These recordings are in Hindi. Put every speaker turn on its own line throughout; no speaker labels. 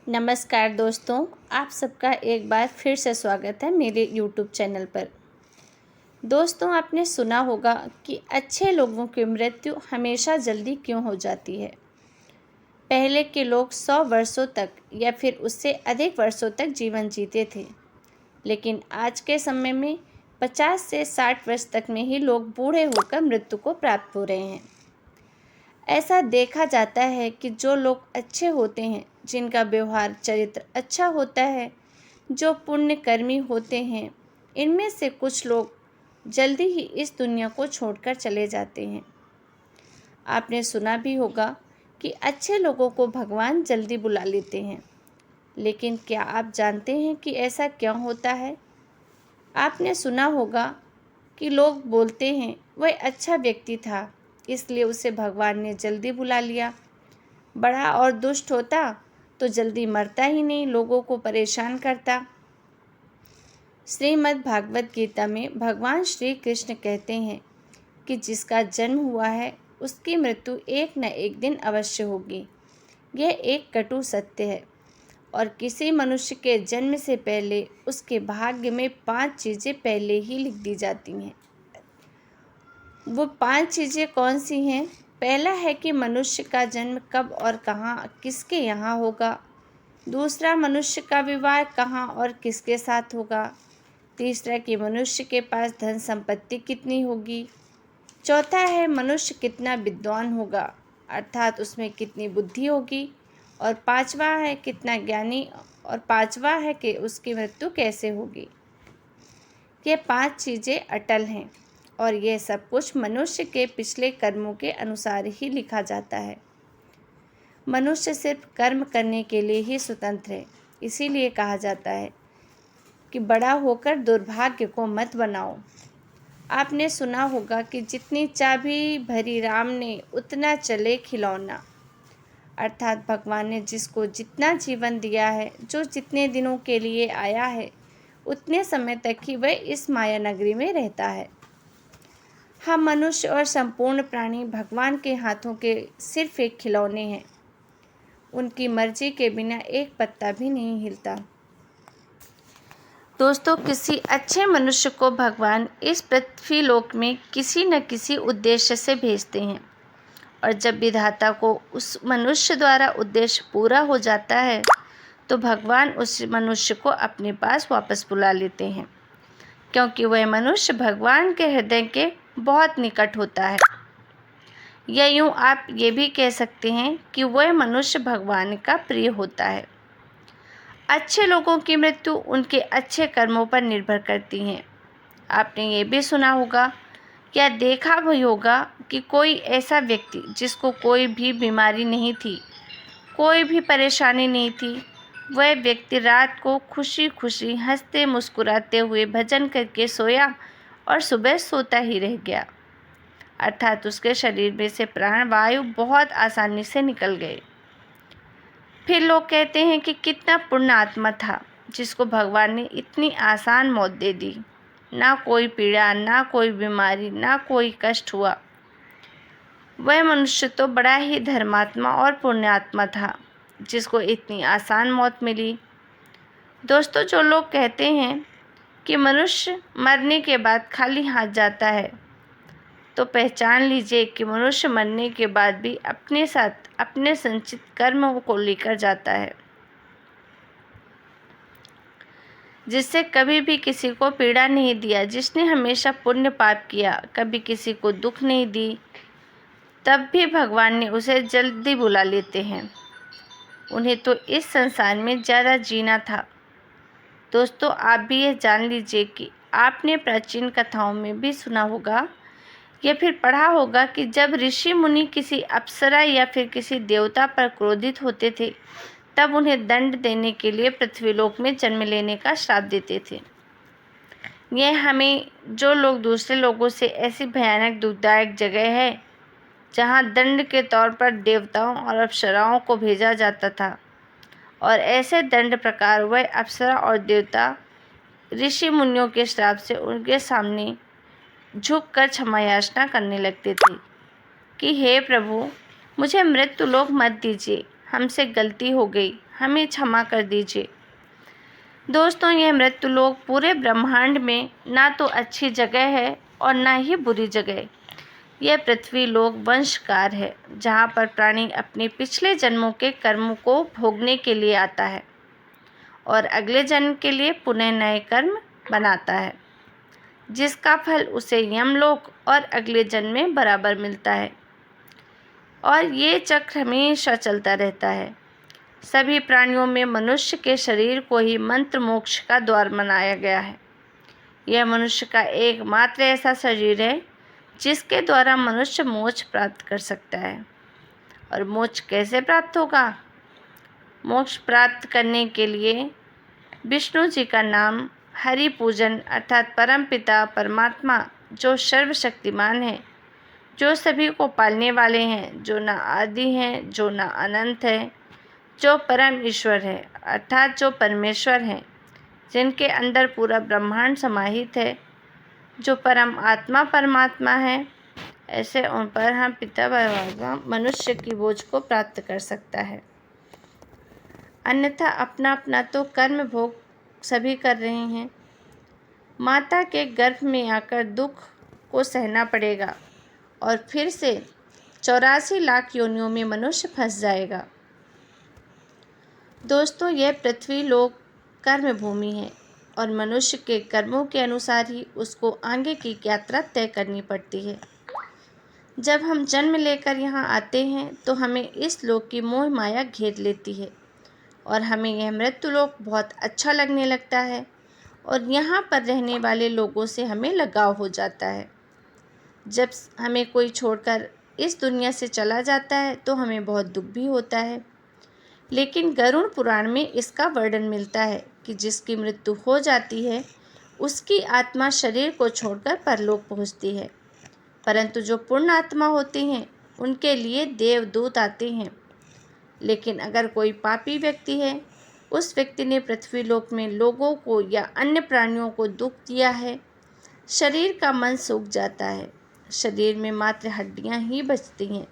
नमस्कार दोस्तों, आप सबका एक बार फिर से स्वागत है मेरे YouTube चैनल पर। दोस्तों, आपने सुना होगा कि अच्छे लोगों की मृत्यु हमेशा जल्दी क्यों हो जाती है। पहले के लोग 100 वर्षों तक या फिर उससे अधिक वर्षों तक जीवन जीते थे, लेकिन आज के समय में 50 से 60 वर्ष तक में ही लोग बूढ़े होकर मृत्यु को प्राप्त हो रहे हैं। ऐसा देखा जाता है कि जो लोग अच्छे होते हैं, जिनका व्यवहार चरित्र अच्छा होता है, जो पुण्यकर्मी होते हैं, इनमें से कुछ लोग जल्दी ही इस दुनिया को छोड़कर चले जाते हैं। आपने सुना भी होगा कि अच्छे लोगों को भगवान जल्दी बुला लेते हैं, लेकिन क्या आप जानते हैं कि ऐसा क्यों होता है? आपने सुना होगा कि लोग बोलते हैं वह अच्छा व्यक्ति था, इसलिए उसे भगवान ने जल्दी बुला लिया। बड़ा और दुष्ट होता तो जल्दी मरता ही नहीं, लोगों को परेशान करता। श्रीमद् भागवत गीता में भगवान श्री कृष्ण कहते हैं कि जिसका जन्म हुआ है उसकी मृत्यु एक न एक दिन अवश्य होगी। यह एक कटु सत्य है और किसी मनुष्य के जन्म से पहले उसके भाग्य में 5 चीज़ें पहले ही लिख दी जाती हैं। वो 5 चीज़ें कौन सी हैं? पहला है कि मनुष्य का जन्म कब और कहाँ किसके यहाँ होगा। दूसरा, मनुष्य का विवाह कहाँ और किसके साथ होगा। तीसरा कि मनुष्य के पास धन संपत्ति कितनी होगी। चौथा है मनुष्य कितना विद्वान होगा, अर्थात उसमें कितनी बुद्धि होगी। और पांचवा है कितना ज्ञानी, और पांचवा है कि उसकी मृत्यु कैसे होगी। ये 5 चीज़ें अटल हैं और यह सब कुछ मनुष्य के पिछले कर्मों के अनुसार ही लिखा जाता है। मनुष्य सिर्फ कर्म करने के लिए ही स्वतंत्र है। इसीलिए कहा जाता है कि बड़ा होकर दुर्भाग्य को मत बनाओ। आपने सुना होगा कि जितनी चाबी भरी राम ने उतना चले खिलौना, अर्थात भगवान ने जिसको जितना जीवन दिया है, जो जितने दिनों के लिए आया है, उतने समय तक ही वह इस माया नगरी में रहता है। हम मनुष्य और संपूर्ण प्राणी भगवान के हाथों के सिर्फ एक खिलौने हैं। उनकी मर्जी के बिना एक पत्ता भी नहीं हिलता। दोस्तों, किसी अच्छे मनुष्य को भगवान इस पृथ्वी लोक में किसी न किसी उद्देश्य से भेजते हैं, और जब विधाता को उस मनुष्य द्वारा उद्देश्य पूरा हो जाता है तो भगवान उस मनुष्य को अपने पास वापस बुला लेते हैं, क्योंकि वह मनुष्य भगवान के हृदय के बहुत निकट होता है। या यूँ आप ये भी कह सकते हैं कि वह मनुष्य भगवान का प्रिय होता है। अच्छे लोगों की मृत्यु उनके अच्छे कर्मों पर निर्भर करती हैं। आपने ये भी सुना होगा या देखा भी होगा कि कोई ऐसा व्यक्ति जिसको कोई भी बीमारी नहीं थी, कोई भी परेशानी नहीं थी, वह व्यक्ति रात को खुशी खुशी हंसते मुस्कुराते हुए भजन करके सोया और सुबह सोता ही रह गया, अर्थात उसके शरीर में से प्राण वायु बहुत आसानी से निकल गए। फिर लोग कहते हैं कि कितना पुण्य आत्मा था जिसको भगवान ने इतनी आसान मौत दे दी। ना कोई पीड़ा, ना कोई बीमारी, ना कोई कष्ट हुआ। वह मनुष्य तो बड़ा ही धर्मात्मा और पुण्यात्मा था जिसको इतनी आसान मौत मिली। दोस्तों, जो लोग कहते हैं कि मनुष्य मरने के बाद खाली हाथ जाता है, तो पहचान लीजिए कि मनुष्य मरने के बाद भी अपने साथ अपने संचित कर्मों को लेकर जाता है, जिससे कभी भी किसी को पीड़ा नहीं दिया, जिसने हमेशा पुण्य पाप किया, कभी किसी को दुख नहीं दी, तब भी भगवान ने उसे जल्दी बुला लेते हैं। उन्हें तो इस संसार में ज़्यादा जीना था। दोस्तों, आप भी यह जान लीजिए कि आपने प्राचीन कथाओं में भी सुना होगा या फिर पढ़ा होगा कि जब ऋषि मुनि किसी अप्सरा या फिर किसी देवता पर क्रोधित होते थे, तब उन्हें दंड देने के लिए पृथ्वीलोक में जन्म लेने का श्राप देते थे। यह हमें जो लोग दूसरे लोगों से ऐसी भयानक दुखदायक जगह है जहाँ दंड के तौर पर देवताओं और अप्सराओं को भेजा जाता था, और ऐसे दंड प्रकार वह अप्सरा और देवता ऋषि मुनियों के श्राप से उनके सामने झुककर क्षमा याचना करने लगते थे कि हे प्रभु, मुझे मृत्यु लोक मत दीजिए, हमसे गलती हो गई, हमें क्षमा कर दीजिए। दोस्तों, यह मृत्युलोक पूरे ब्रह्मांड में ना तो अच्छी जगह है और ना ही बुरी जगह। यह पृथ्वी लोक वंशकार है, जहाँ पर प्राणी अपने पिछले जन्मों के कर्मों को भोगने के लिए आता है और अगले जन्म के लिए पुनः नए कर्म बनाता है, जिसका फल उसे यमलोक और अगले जन्म में बराबर मिलता है। और ये चक्र हमेशा चलता रहता है। सभी प्राणियों में मनुष्य के शरीर को ही मंत्र मोक्ष का द्वार बनाया गया है। यह मनुष्य का एकमात्र ऐसा शरीर है जिसके द्वारा मनुष्य मोक्ष प्राप्त कर सकता है। और मोक्ष कैसे प्राप्त होगा? मोक्ष प्राप्त करने के लिए विष्णु जी का नाम, हरि पूजन अर्थात परम पिता परमात्मा जो सर्वशक्तिमान है, जो सभी को पालने वाले हैं, जो न आदि हैं, जो न अनंत है, जो परम ईश्वर है अर्थात जो परमेश्वर हैं, जिनके अंदर पूरा ब्रह्मांड समाहित है, जो परम आत्मा परमात्मा है, ऐसे उन पर हम पिता परमात्मा मनुष्य की बोझ को प्राप्त कर सकता है। अन्यथा अपना अपना तो कर्म भोग सभी कर रहे हैं। माता के गर्भ में आकर दुख को सहना पड़ेगा और फिर से 84 लाख योनियों में मनुष्य फंस जाएगा। दोस्तों, यह पृथ्वी लोक कर्म भूमि है और मनुष्य के कर्मों के अनुसार ही उसको आगे की यात्रा तय करनी पड़ती है। जब हम जन्म लेकर यहाँ आते हैं तो हमें इस लोक की मोह माया घेर लेती है और हमें यह मृत्युलोक बहुत अच्छा लगने लगता है और यहाँ पर रहने वाले लोगों से हमें लगाव हो जाता है। जब हमें कोई छोड़कर इस दुनिया से चला जाता है तो हमें बहुत दुख भी होता है। लेकिन गरुड़ पुराण में इसका वर्णन मिलता है कि जिसकी मृत्यु हो जाती है उसकी आत्मा शरीर को छोड़कर परलोक पहुँचती है, परंतु जो पूर्ण आत्मा होती हैं उनके लिए देवदूत आते हैं। लेकिन अगर कोई पापी व्यक्ति है, उस व्यक्ति ने पृथ्वी लोक में लोगों को या अन्य प्राणियों को दुख दिया है, शरीर का मन सूख जाता है, शरीर में मात्र हड्डियां ही बचती हैं,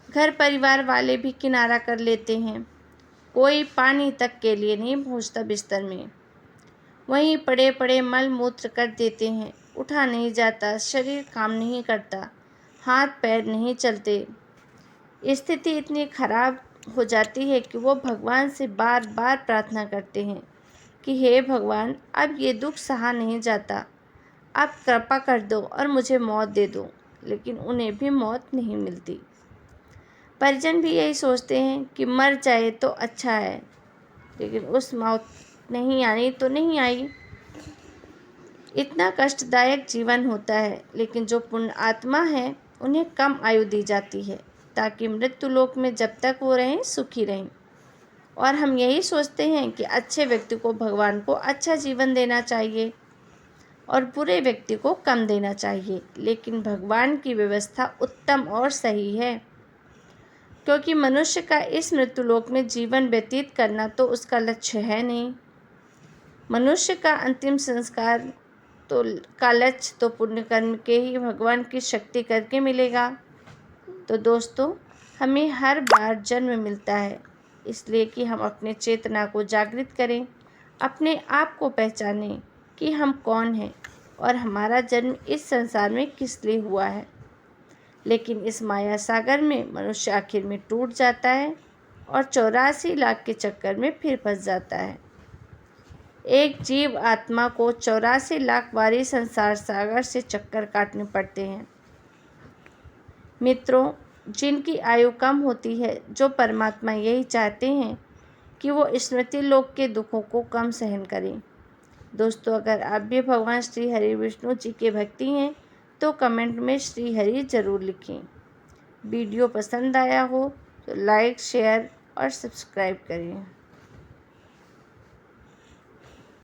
घर परिवार वाले भी किनारा कर लेते हैं, कोई पानी तक के लिए नहीं पहुंचता बिस्तर में, वहीं पड़े पड़े मल मूत्र कर देते हैं, उठा नहीं जाता, शरीर काम नहीं करता, हाथ पैर नहीं चलते। स्थिति इतनी खराब हो जाती है कि वो भगवान से बार बार प्रार्थना करते हैं कि हे भगवान, अब ये दुख सहा नहीं जाता, आप कृपा कर दो और मुझे मौत दे दो। लेकिन उन्हें भी मौत नहीं मिलती। परिजन भी यही सोचते हैं कि मर जाए तो अच्छा है, लेकिन उस मौत नहीं आनी तो नहीं आई। इतना कष्टदायक जीवन होता है। लेकिन जो पुण्य आत्मा है उन्हें कम आयु दी जाती है ताकि मृत्यु लोक में जब तक वो रहें सुखी रहें। और हम यही सोचते हैं कि अच्छे व्यक्ति को भगवान को अच्छा जीवन देना चाहिए और बुरे व्यक्ति को कम देना चाहिए। लेकिन भगवान की व्यवस्था उत्तम और सही है, क्योंकि मनुष्य का इस मृत्युलोक में जीवन व्यतीत करना तो उसका लक्ष्य है नहीं। मनुष्य का अंतिम संस्कार का लक्ष्य तो पुण्य कर्म के ही भगवान की शक्ति करके मिलेगा। तो दोस्तों, हमें हर बार जन्म मिलता है, इसलिए कि हम अपने चेतना को जागृत करें, अपने आप को पहचानें कि हम कौन हैं और हमारा जन्म इस संसार में किस लिए हुआ है। लेकिन इस माया सागर में मनुष्य आखिर में टूट जाता है और 84 लाख के चक्कर में फिर फंस जाता है। एक जीव आत्मा को 84 लाख बारी संसार सागर से चक्कर काटने पड़ते हैं। मित्रों, जिनकी आयु कम होती है, जो परमात्मा यही चाहते हैं कि वो स्मृति लोक के दुखों को कम सहन करें। दोस्तों, अगर आप भी भगवान श्री हरि विष्णु जी के भक्ति हैं तो कमेंट में श्री हरि ज़रूर लिखें। वीडियो पसंद आया हो तो लाइक, शेयर और सब्सक्राइब करें।